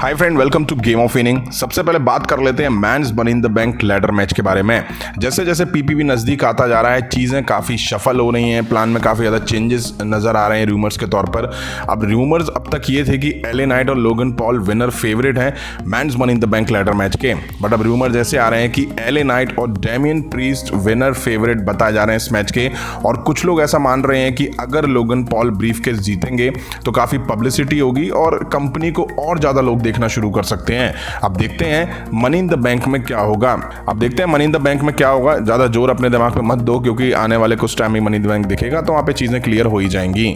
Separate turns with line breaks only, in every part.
Hi friend, welcome to game of winning. सबसे पहले बात कर लेते हैं men's money in the bank ladder match के बारे में। जैसे जैसे पीपीवी नज़दीक आता जा रहा है, चीज़ें काफ़ी शफल हो रही हैं, प्लान में काफ़ी ज़्यादा चेंजेस नज़र आ रहे हैं रूमर्स के तौर पर। अब रूमर्स अब तक ये थे कि एले नाइट और लोगन पॉल विनर फेवरेट हैं men's money in the bank ladder match के, बट अब रूमर्स ऐसे आ रहे हैं कि एले नाइट और डेमियन प्रीस्ट विनर फेवरेट बताए जा रहे हैं इस मैच के। और कुछ लोग ऐसा मान रहे हैं कि अगर लोगन पॉल ब्रीफकेस जीतेंगे तो काफ़ी पब्लिसिटी होगी और कंपनी को और ज़्यादा लोग देखना शुरू कर सकते हैं। अब देखते हैं मनी इन द बैंक में क्या होगा। ज़्यादा जोर अपने दिमाग पे मत दो, क्योंकि आने वाले कुछ टाइम में मनी इन द बैंक दिखेगा तो वहाँ पे चीज़ें क्लियर हो ही जाएंगी।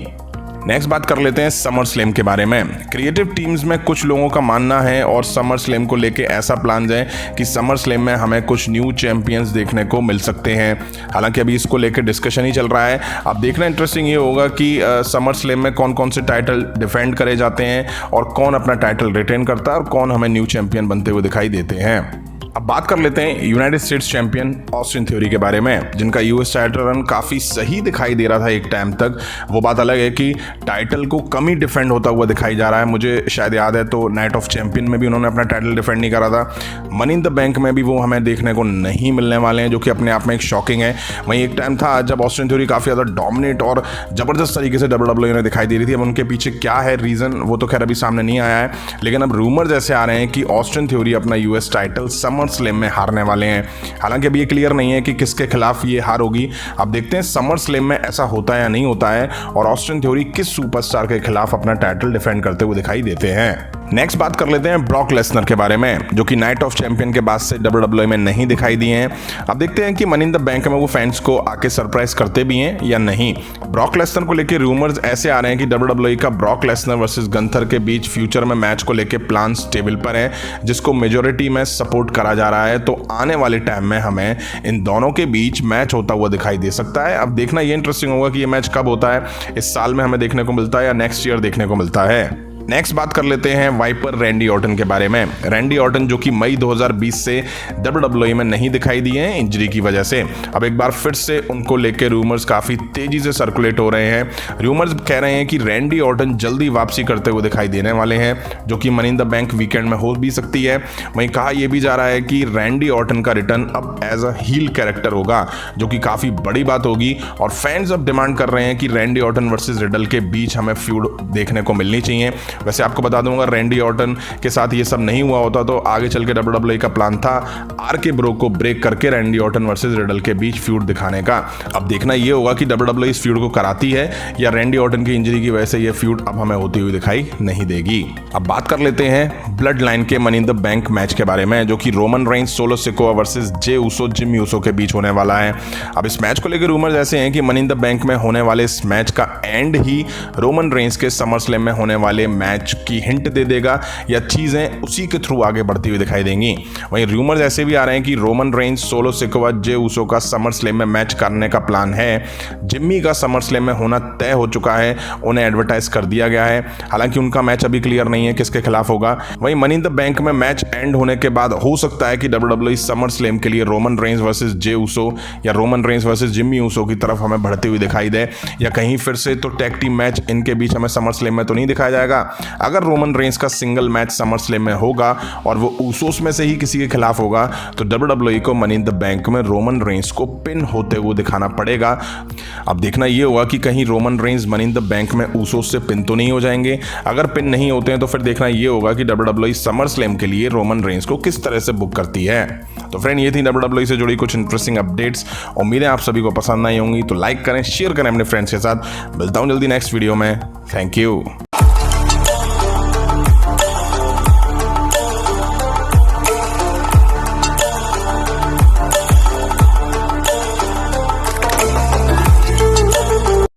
नेक्स्ट बात कर लेते हैं समर स्लैम के बारे में। क्रिएटिव टीम्स में कुछ लोगों का मानना है और समर स्लैम को लेके ऐसा प्लान है कि समर स्लैम में हमें कुछ न्यू चैंपियंस देखने को मिल सकते हैं। हालांकि अभी इसको लेकर डिस्कशन ही चल रहा है। अब देखना इंटरेस्टिंग ये होगा कि समर स्लैम में कौन कौन से टाइटल डिफेंड करे जाते हैं और कौन अपना टाइटल रिटेन करता है और कौन हमें न्यू चैंपियन बनते हुए दिखाई देते हैं। अब बात कर लेते हैं United states champion Austin theory के बारे में, जिनका यूएस टाइटल रन काफ़ी सही दिखाई दे रहा था एक टाइम तक। वो बात अलग है कि टाइटल को कम ही डिफेंड होता हुआ दिखाई जा रहा है। मुझे शायद याद है तो नाइट ऑफ चैंपियन में भी उन्होंने अपना टाइटल डिफेंड नहीं करा था। मनी इन द बैंक में भी वो हमें देखने को नहीं मिलने वाले हैं, जो कि अपने आप में एक शॉकिंग है। वहीं एक टाइम था जब ऑस्टिन थ्योरी काफ़ी ज़्यादा डोमिनेट और ज़बरदस्त तरीके से WWE में दिखाई दे रही थी। अब उनके पीछे क्या है रीज़न, वो तो खैर अभी सामने नहीं आया है, लेकिन अब रूमर्स ऐसे आ रहे हैं कि ऑस्टिन थ्योरी अपना यूएस टाइटल समर स्लैम में हारने वाले हैं। हालांकि अभी ये क्लियर नहीं है कि किसके खिलाफ ये हार होगी। अब देखते हैं समर स्लैम में ऐसा होता है या नहीं होता है और ऑस्टिन थ्योरी किस सुपरस्टार के खिलाफ अपना टाइटल डिफेंड करते हुए दिखाई देते हैं। नेक्स्ट बात कर लेते हैं ब्रॉक लेसनर के बारे में, जो कि नाइट ऑफ चैंपियन के बाद से WWE में नहीं दिखाई दिए हैं। अब देखते हैं कि मनी इन द बैंक में वो फैंस को आके सरप्राइज करते भी हैं या नहीं। ब्रॉक लेसनर को लेकर रूमर्स ऐसे आ रहे हैं कि WWE का ब्रॉक लेसनर वर्सेस गंथर के बीच फ्यूचर में मैच को लेकर प्लान्स टेबल पर है, जिसको मेजोरिटी में सपोर्ट करा जा रहा है। तो आने वाले टाइम में हमें इन दोनों के बीच मैच होता हुआ दिखाई दे सकता है। अब देखना ये इंटरेस्टिंग होगा कि ये मैच कब होता है, इस साल में हमें देखने को मिलता है या नेक्स्ट ईयर देखने को मिलता है। नेक्स्ट बात कर लेते हैं वाइपर रैंडी ऑर्टन के बारे में। रैंडी ऑर्टन जो कि मई 2020 से WWE में नहीं दिखाई दिए हैं इंजरी की वजह से। अब एक बार फिर से उनको लेकर रूमर्स काफ़ी तेज़ी से सर्कुलेट हो रहे हैं। रूमर्स कह रहे हैं कि रैंडी ऑर्टन जल्दी वापसी करते हुए दिखाई देने वाले हैं, जो कि money in the bank weekend में हो भी सकती है। वहीं कहा यह भी जा रहा है कि रैंडी ऑर्टन का रिटर्न अब एज अ हील कैरेक्टर होगा, जो कि काफ़ी बड़ी बात होगी। और फैंस अब डिमांड कर रहे हैं कि रैंडी ऑर्टन वर्सेस रिडल के बीच हमें फ्यूड देखने को मिलनी चाहिए। वैसे आपको बता दूंगा, रैंडी ऑर्टन के साथ ये सब नहीं हुआ होता तो आगे चल के WWE का प्लान था आरके ब्रो को ब्रेक करके रैंडी ऑर्टन वर्सेस रिडल के बीच फ्यूड दिखाने का। अब देखना ये होगा कि WWE इस फ्यूड को कराती है या रैंडी ऑर्टन की इंजरी की वजह से ये फ्यूड अब हमें होती हुई दिखाई नहीं देगी। अब बात कर लेते हैं ब्लड लाइन के money in the bank match के बारे में, जो कि Roman Reigns Solo Sikoa versus Jey Uso Jimmy Uso के बीच होने वाला है। अब इस मैच को लेकर रूमर्स ऐसे हैं कि मनी इन द बैंक में होने वाले इस मैच का एंड ही रोमन रेंस के समर स्लैम में होने वाले मैच की हिंट दे देगा या चीजें उसी के थ्रू आगे बढ़ती हुई दिखाई देंगी। वहीं रूमर्स ऐसे भी आ रहे हैं कि Roman Reigns Solo Sikoa Jey Uso का समर स्लैम में मैच करने का प्लान है। जिम्मी का समर स्लैम में होना तय हो चुका है, उन्हें एडवर्टाइज कर दिया गया है। हालांकि उनका मैच अभी क्लियर नहीं है किसके खिलाफ होगा। वहीं मनी इन द बैंक में मैच एंड होने के बाद हो सकता है कि WWE समर स्लैम के लिए Roman Reigns versus Jey Uso या Roman Reigns versus Jimmy Uso की तरफ हमें बढ़ती हुई दिखाई दे, या कहीं फिर से तो टैग टीम मैच इनके बीच हमें समर स्लैम में तो नहीं दिखाया जाएगा। अगर रोमन रेंस का सिंगल मैच समर स्लैम में होगा और वो ऊसोस में से ही किसी के खिलाफ होगा तो WWE को मनी इन द बैंक में रोमन रेंस को पिन होते हुए दिखाना पड़ेगा। अब देखना ये होगा कि कहीं Roman Reigns money in the bank में ऊसोस से पिन तो नहीं हो जाएंगे। अगर पिन नहीं होते हैं तो फिर देखना ये होगा कि WWE समर स्लैम के लिए रोमन रेंस को किस तरह से बुक करती है। तो फ्रेंड, ये थी WWE से जुड़ी कुछ इंटरेस्टिंग अपडेट्स। उम्मीद है आप सभी को पसंद आई होंगी, तो लाइक करें, शेयर करें अपने फ्रेंड्स के साथ। मिलता हूं जल्दी नेक्स्ट वीडियो में। Thank you.